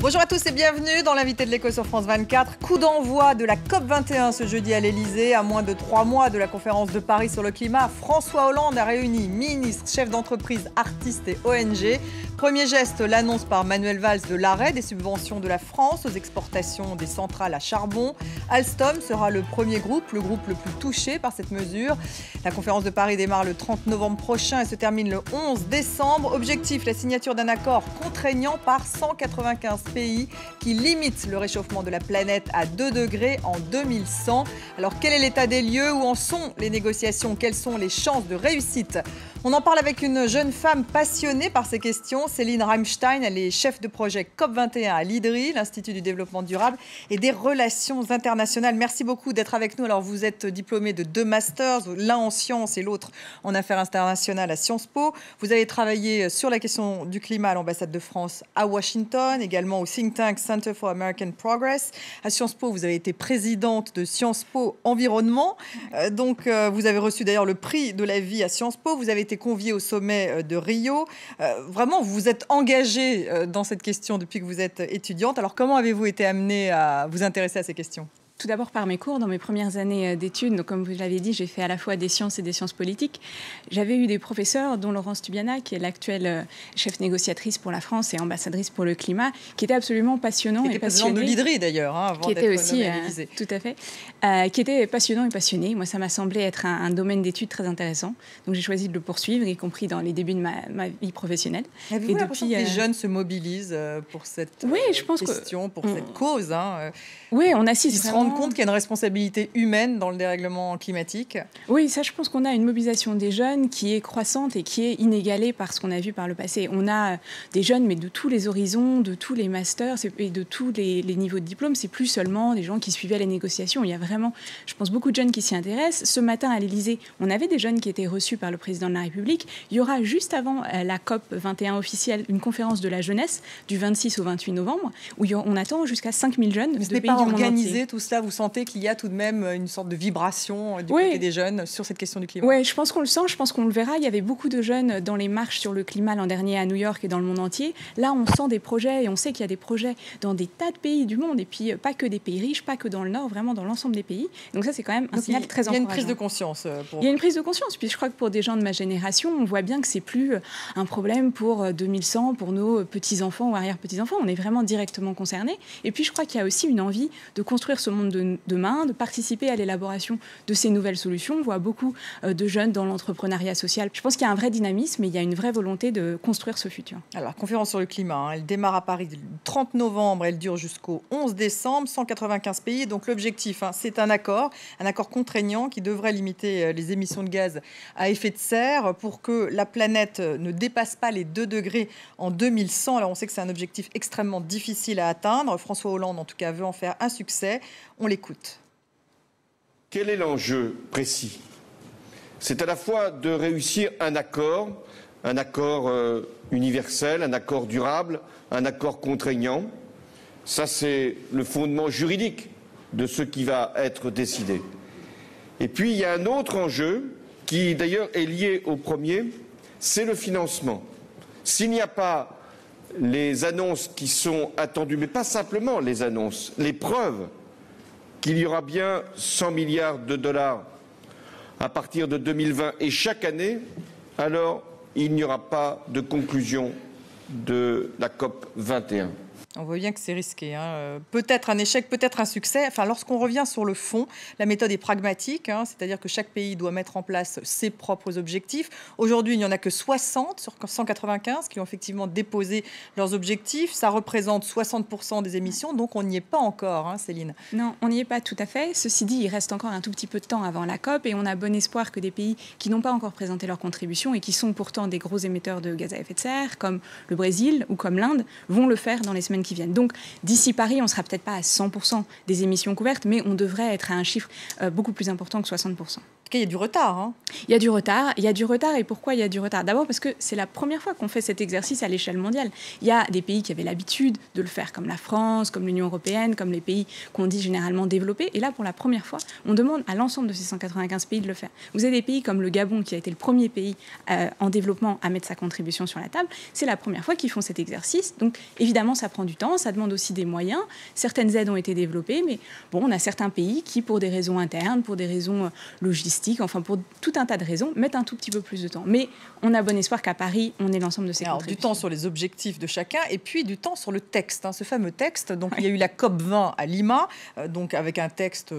Bonjour à tous et bienvenue dans l'invité de l'écho sur France 24. Coup d'envoi de la COP21 ce jeudi à l'Elysée. À moins de 3 mois de la conférence de Paris sur le climat, François Hollande a réuni ministres, chefs d'entreprise, artistes et ONG. Premier geste, l'annonce par Manuel Valls de l'arrêt des subventions de la France aux exportations des centrales à charbon. Alstom sera le premier groupe, le groupe le plus touché par cette mesure. La conférence de Paris démarre le 30 novembre prochain et se termine le 11 décembre. Objectif, la signature d'un accord contraignant par 195 pays qui limite le réchauffement de la planète à 2 degrés en 2100. Alors quel est l'état des lieux? Où en sont les négociations? Quelles sont les chances de réussite? On en parle avec une jeune femme passionnée par ces questions, Céline Reimstein. Elle est chef de projet COP21 à l'IDRI, l'Institut du développement durable et des relations internationales. Merci beaucoup d'être avec nous. Alors vous êtes diplômée de 2 masters, l'un en sciences et l'autre en affaires internationales à Sciences Po. Vous avez travaillé sur la question du climat à l'ambassade de France à Washington, également au think tank Center for American Progress. À Sciences Po, vous avez été présidente de Sciences Po Environnement. Vous avez reçu d'ailleurs le prix de la vie à Sciences Po. Vous avez été conviée au sommet de Rio. Vraiment, vous vous êtes engagée dans cette question depuis que vous êtes étudiante. Alors, comment avez-vous été amenée à vous intéresser à ces questions ? Tout d'abord par mes cours, dans mes premières années d'études. Donc, comme vous l'avez dit, j'ai fait à la fois des sciences et des sciences politiques. J'avais eu des professeurs, dont Laurence Tubiana, qui est l'actuelle chef négociatrice pour la France et ambassadrice pour le climat, qui était absolument passionnant et passionné. Qui était présidente de l'IDRI d'ailleurs, avant d'être nommée à l'Élysée. Tout à fait. Qui était passionnant et passionné. Moi, ça m'a semblé être un domaine d'études très intéressant. Donc, j'ai choisi de le poursuivre, y compris dans les débuts de ma vie professionnelle. Avez-vous l'impression que les jeunes se mobilisent pour cette question, pour cette cause Oui, on assiste. Ils se rendent compte qu'il y a une responsabilité humaine dans le dérèglement climatique. Oui, ça, je pense qu'on a une mobilisation des jeunes qui est croissante et qui est inégalée par ce qu'on a vu par le passé. On a des jeunes, mais de tous les horizons, de tous les masters et de tous les niveaux de diplôme. C'est plus seulement des gens qui suivaient les négociations. Il y a vraiment, je pense, beaucoup de jeunes qui s'y intéressent. Ce matin, à l'Élysée, on avait des jeunes qui étaient reçus par le président de la République. Il y aura juste avant la COP 21 officielle une conférence de la jeunesse du 26 au 28 novembre où on attend jusqu'à 5000 jeunes de pays du monde entier. Tout cela, vous sentez qu'il y a tout de même une sorte de vibration du côté des jeunes sur cette question du climat? Oui, je pense qu'on le sent, je pense qu'on le verra. Il y avait beaucoup de jeunes dans les marches sur le climat l'an dernier à New York et dans le monde entier. Là, on sent des projets et on sait qu'il y a des projets dans des tas de pays du monde et puis pas que des pays riches, pas que dans le Nord, vraiment dans l'ensemble des pays. Donc ça, c'est quand même un signal très encourageant. Il y a une prise de conscience. Il y a une prise de conscience. Puis je crois que pour des gens de ma génération, on voit bien que c'est plus un problème pour 2100, pour nos petits-enfants ou arrière-petits-enfants. On est vraiment directement concernés. Et puis je crois qu'il y a aussi une envie de construire ce monde de demain, de participer à l'élaboration de ces nouvelles solutions. On voit beaucoup de jeunes dans l'entrepreneuriat social. Je pense qu'il y a un vrai dynamisme et il y a une vraie volonté de construire ce futur. Alors, conférence sur le climat, elle démarre à Paris le 30 novembre, elle dure jusqu'au 11 décembre, 195 pays. Donc l'objectif, c'est un accord contraignant qui devrait limiter les émissions de gaz à effet de serre pour que la planète ne dépasse pas les 2 degrés en 2100. Alors on sait que c'est un objectif extrêmement difficile à atteindre. François Hollande, en tout cas, veut en faire un succès. On l'écoute. Quel est l'enjeu précis? C'est à la fois de réussir un accord universel, un accord durable, un accord contraignant. Ça, c'est le fondement juridique de ce qui va être décidé. Et puis, il y a un autre enjeu qui, d'ailleurs, est lié au premier, c'est le financement. S'il n'y a pas les annonces qui sont attendues, mais pas simplement les annonces, les preuves qu'il y aura bien 100 milliards de dollars à partir de 2020 et chaque année, alors il n'y aura pas de conclusion de la COP 21. On voit bien que c'est risqué. Peut-être un échec, peut-être un succès. Enfin, lorsqu'on revient sur le fond, la méthode est pragmatique, c'est-à-dire que chaque pays doit mettre en place ses propres objectifs. Aujourd'hui, il n'y en a que 60 sur 195 qui ont effectivement déposé leurs objectifs. Ça représente 60% des émissions, donc on n'y est pas encore, Céline. Non, on n'y est pas tout à fait. Ceci dit, il reste encore un tout petit peu de temps avant la COP et on a bon espoir que des pays qui n'ont pas encore présenté leur contribution et qui sont pourtant des gros émetteurs de gaz à effet de serre, comme le Brésil ou comme l'Inde, vont le faire dans les semaines qui viennent. Donc, d'ici Paris, on ne sera peut-être pas à 100% des émissions couvertes, mais on devrait être à un chiffre beaucoup plus important que 60%. tout cas, il y a du retard. Hein. Il y a du retard. Il y a du retard. Et pourquoi il y a du retard? D'abord parce que c'est la première fois qu'on fait cet exercice à l'échelle mondiale. Il y a des pays qui avaient l'habitude de le faire, comme la France, comme l'Union européenne, comme les pays qu'on dit généralement développés. Et là, pour la première fois, on demande à l'ensemble de ces 195 pays de le faire. Vous avez des pays comme le Gabon, qui a été le premier pays en développement à mettre sa contribution sur la table. C'est la première fois qu'ils font cet exercice. Donc, évidemment, ça prend du temps. Ça demande aussi des moyens. Certaines aides ont été développées. Mais bon, on a certains pays qui, pour des raisons internes, pour des raisons logistiques, enfin, pour tout un tas de raisons, mettent un tout petit peu plus de temps. Mais on a bon espoir qu'à Paris, on ait l'ensemble de ces contributions. Du temps sur les objectifs de chacun et puis du temps sur le texte, hein, ce fameux texte. Donc, il y a eu la COP 20 à Lima, donc avec un texte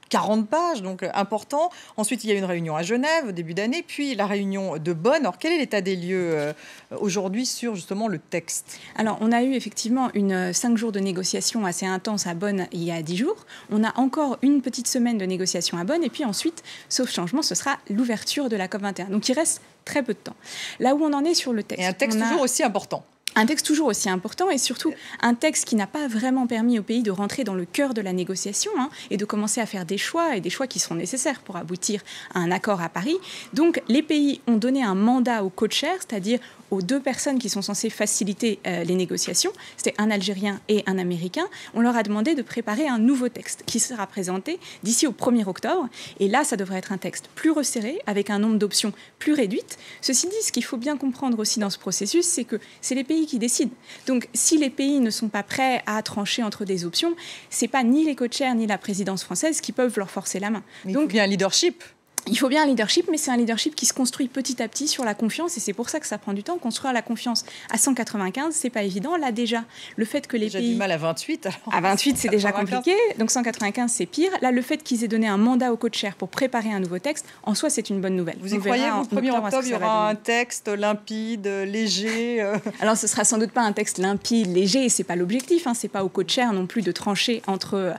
40 pages, donc important. Ensuite, il y a eu une réunion à Genève au début d'année, puis la réunion de Bonn. Alors, quel est l'état des lieux aujourd'hui sur justement le texte? Alors, on a eu effectivement 5 jours de négociations assez intenses à Bonn il y a 10 jours. On a encore une petite semaine de négociations à Bonn et puis ensuite, sauf changement, ce sera l'ouverture de la COP 21. Donc, il reste très peu de temps. Là où on en est sur le texte... Et un texte toujours aussi important. Un texte toujours aussi important et surtout un texte qui n'a pas vraiment permis au pays de rentrer dans le cœur de la négociation et de commencer à faire des choix et des choix qui seront nécessaires pour aboutir à un accord à Paris. Donc les pays ont donné un mandat aux co-chairs, c'est-à-dire aux 2 personnes qui sont censées faciliter les négociations, c'était un Algérien et un Américain. On leur a demandé de préparer un nouveau texte qui sera présenté d'ici au 1er octobre. Et là, ça devrait être un texte plus resserré, avec un nombre d'options plus réduite. Ceci dit, ce qu'il faut bien comprendre aussi dans ce processus, c'est que c'est les pays qui décident. Donc, si les pays ne sont pas prêts à trancher entre des options, c'est pas ni les co-chairs ni la présidence française qui peuvent leur forcer la main. Mais donc, il y a un leadership. Il faut bien un leadership, mais c'est un leadership qui se construit petit à petit sur la confiance, et c'est pour ça que ça prend du temps. Construire la confiance à 195, c'est pas évident. Là, déjà, le fait que les déjà pays... du mal à 28. Alors... À 28, c'est déjà compliqué. Donc 195, c'est pire. Là, le fait qu'ils aient donné un mandat aux co-chairs pour préparer un nouveau texte, en soi, c'est une bonne nouvelle. Vous y croyez, vous, le 1er octobre, il y aura un texte limpide, léger Alors, ce sera sans doute pas un texte limpide, léger, et c'est pas l'objectif. C'est pas aux co-chairs non plus de trancher entre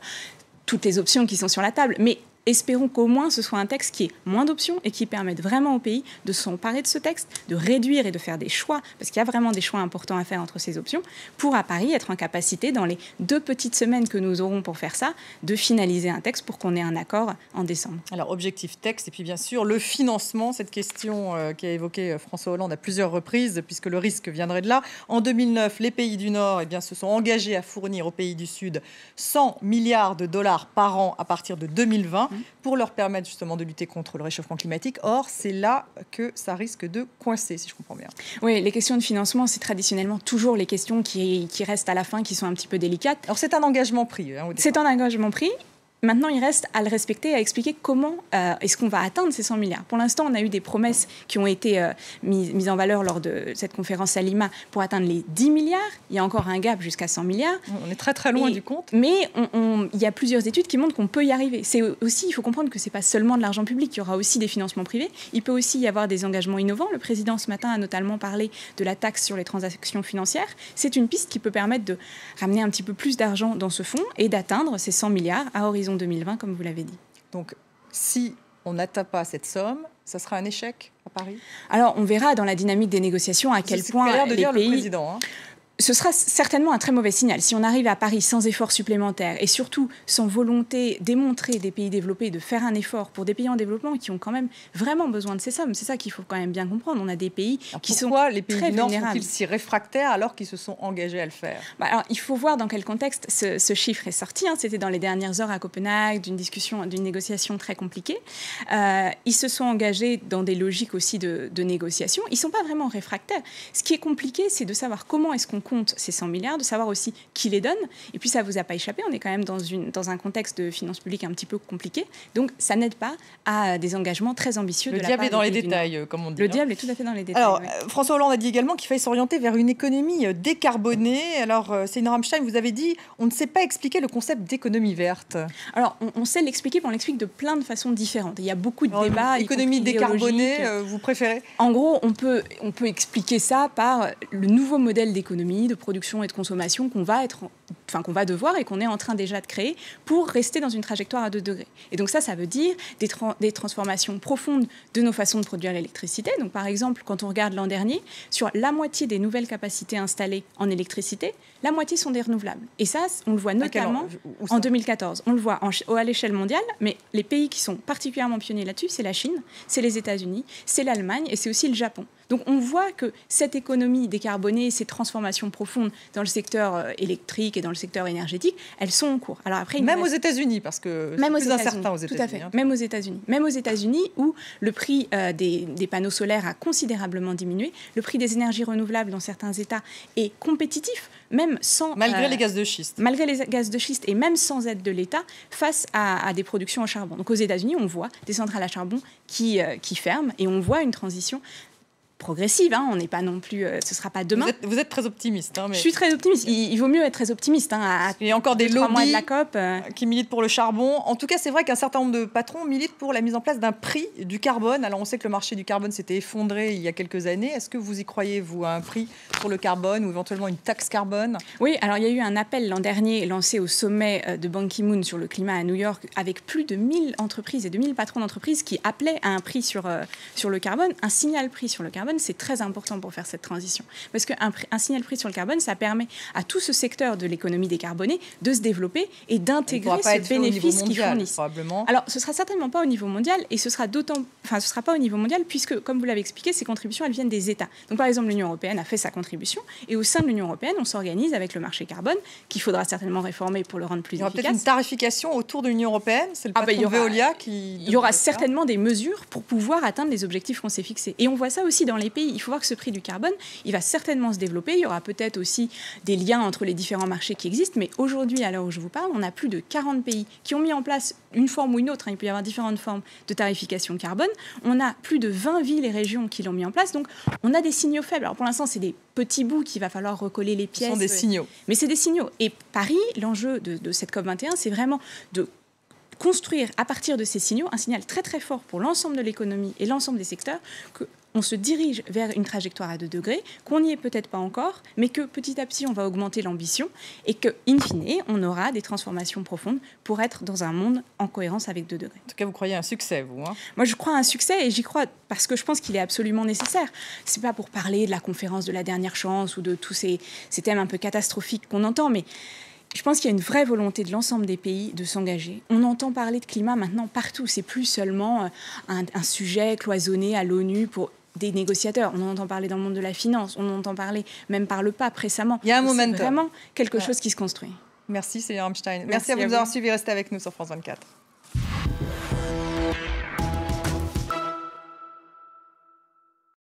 toutes les options qui sont sur la table. Mais espérons qu'au moins ce soit un texte qui ait moins d'options et qui permette vraiment au pays de s'emparer de ce texte, de réduire et de faire des choix, parce qu'il y a vraiment des choix importants à faire entre ces options, pour à Paris être en capacité, dans les 2 petites semaines que nous aurons pour faire ça, de finaliser un texte pour qu'on ait un accord en décembre. Alors, objectif texte, et puis bien sûr, le financement, cette question qu'a évoquée François Hollande à plusieurs reprises, puisque le risque viendrait de là. En 2009, les pays du Nord se sont engagés à fournir aux pays du Sud 100 milliards de dollars par an à partir de 2020. Pour leur permettre justement de lutter contre le réchauffement climatique. Or, c'est là que ça risque de coincer, si je comprends bien. Oui, les questions de financement, c'est traditionnellement toujours les questions qui restent à la fin, qui sont un petit peu délicates. Alors, c'est un engagement pris. C'est un engagement pris. Maintenant, il reste à le respecter, à expliquer comment est-ce qu'on va atteindre ces 100 milliards. Pour l'instant, on a eu des promesses qui ont été mises en valeur lors de cette conférence à Lima pour atteindre les 10 milliards. Il y a encore un gap jusqu'à 100 milliards. On est très très loin du compte. Mais il y a plusieurs études qui montrent qu'on peut y arriver. C'est aussi, il faut comprendre que ce n'est pas seulement de l'argent public, il y aura aussi des financements privés. Il peut aussi y avoir des engagements innovants. Le président, ce matin, a notamment parlé de la taxe sur les transactions financières. C'est une piste qui peut permettre de ramener un petit peu plus d'argent dans ce fonds et d'atteindre ces 100 milliards à horizon 2020, comme vous l'avez dit. Donc, si on n'atteint pas cette somme, ça sera un échec à Paris? Alors, on verra dans la dynamique des négociations à quel point les pays... Le président, Ce sera certainement un très mauvais signal. Si on arrive à Paris sans effort supplémentaire et surtout sans volonté démontrée des pays développés de faire un effort pour des pays en développement qui ont quand même vraiment besoin de ces sommes, c'est ça qu'il faut quand même bien comprendre. On a des pays qui sont très vulnérables. Pourquoi les pays du Nord sont-ils si réfractaires alors qu'ils se sont engagés à le faire? Alors, il faut voir dans quel contexte ce chiffre est sorti. C'était dans les dernières heures à Copenhague, d'une négociation très compliquée. Ils se sont engagés dans des logiques aussi de négociation. Ils ne sont pas vraiment réfractaires. Ce qui est compliqué, c'est de savoir comment est-ce qu'on compte ces 100 milliards, de savoir aussi qui les donne. Et puis, ça ne vous a pas échappé, on est quand même dans un contexte de finances publiques un petit peu compliqué. Donc, ça n'aide pas à des engagements très ambitieux de la part des pays du Nord. Le diable est dans les détails, comme on dit. Le diable est tout à fait dans les détails. Alors, oui. François Hollande a dit également qu'il fallait s'orienter vers une économie décarbonée. Alors, Céline Ramstein, vous avez dit, on ne sait pas expliquer le concept d'économie verte. Alors, on sait l'expliquer, mais on l'explique de plein de façons différentes. Il y a beaucoup de débats. Économie décarbonée, vous préférez? En gros, on peut expliquer ça par le nouveau modèle d'économie, de production et de consommation qu'on va être qu'on va devoir et qu'on est en train déjà de créer pour rester dans une trajectoire à 2 degrés. Et donc ça veut dire des transformations profondes de nos façons de produire l'électricité. Donc par exemple, quand on regarde l'an dernier, sur la moitié des nouvelles capacités installées en électricité, la moitié sont des renouvelables. Et ça, on le voit notamment en 2014. On le voit à l'échelle mondiale, mais les pays qui sont particulièrement pionniers là-dessus, c'est la Chine, c'est les États-Unis, c'est l'Allemagne et c'est aussi le Japon. Donc on voit que cette économie décarbonée, ces transformations profondes dans le secteur électrique et dans le secteur énergétique, elles sont en cours. Alors après, même aux États-Unis, parce que c'est plus incertain aux États-Unis. Tout à fait, même aux États-Unis. Même aux États-Unis, où le prix des panneaux solaires a considérablement diminué, le prix des énergies renouvelables dans certains États est compétitif, même sans... Malgré les gaz de schiste. Malgré les gaz de schiste et même sans aide de l'État, face à des productions au charbon. Donc aux États-Unis, on voit des centrales à charbon qui ferment et on voit une transition progressive, on n'est pas non plus, ce ne sera pas demain. Vous êtes très optimiste. Mais... Je suis très optimiste. Il vaut mieux être très optimiste. Il y a encore des lobbies de la COP, qui militent pour le charbon. En tout cas, c'est vrai qu'un certain nombre de patrons militent pour la mise en place d'un prix du carbone. Alors, on sait que le marché du carbone s'était effondré il y a quelques années. Est-ce que vous y croyez, vous, à un prix pour le carbone ou éventuellement une taxe carbone? Oui, alors il y a eu un appel l'an dernier lancé au sommet de Ban Ki-moon sur le climat à New York avec plus de 1000 entreprises et 2000 patrons d'entreprises qui appelaient à un prix sur le carbone. Un signal prix sur le carbone, c'est très important pour faire cette transition. Parce qu'un signal prix sur le carbone, ça permet à tout ce secteur de l'économie décarbonée de se développer et d'intégrer ce bénéfice qu'ils fournissent. Alors, ce ne sera certainement pas au niveau mondial et ce sera pas au niveau mondial puisque, comme vous l'avez expliqué, ces contributions, elles viennent des États. Donc, par exemple, l'Union européenne a fait sa contribution et au sein de l'Union européenne, on s'organise avec le marché carbone qu'il faudra certainement réformer pour le rendre plus efficace. Il y aura peut-être une tarification autour de l'Union européenne. C'est le patron de Veolia qui... Il y aura certainement des mesures pour pouvoir atteindre les objectifs qu'on s'est fixés. Et on voit ça aussi dans les pays. Il faut voir que ce prix du carbone, il va certainement se développer. Il y aura peut-être aussi des liens entre les différents marchés qui existent. Mais aujourd'hui, à l'heure où je vous parle, on a plus de 40 pays qui ont mis en place une forme ou une autre. Il peut y avoir différentes formes de tarification carbone. On a plus de 20 villes et régions qui l'ont mis en place. Donc, on a des signaux faibles. Alors, pour l'instant, c'est des petits bouts qu'il va falloir recoller les pièces. Ce sont des signaux. Mais c'est des signaux. Et Paris, l'enjeu de cette COP21, c'est vraiment de construire à partir de ces signaux un signal très très fort pour l'ensemble de l'économie et l'ensemble des secteurs qu'on se dirige vers une trajectoire à 2 degrés, qu'on n'y est peut-être pas encore, mais que petit à petit on va augmenter l'ambition et que, in fine, on aura des transformations profondes pour être dans un monde en cohérence avec 2 degrés. En tout cas, vous croyez à un succès, vous, Moi, je crois à un succès et j'y crois parce que je pense qu'il est absolument nécessaire. C'est pas pour parler de la conférence de la dernière chance ou de tous ces thèmes un peu catastrophiques qu'on entend, mais je pense qu'il y a une vraie volonté de l'ensemble des pays de s'engager. On entend parler de climat maintenant partout. C'est plus seulement un sujet cloisonné à l'ONU pour des négociateurs. On en entend parler dans le monde de la finance. On en entend parler même par le pape récemment. Il y a un momentum. C'est vraiment quelque chose qui se construit. Merci, Céline Armstein. Merci à vous de nous avoir suivis. Restez avec nous sur France 24.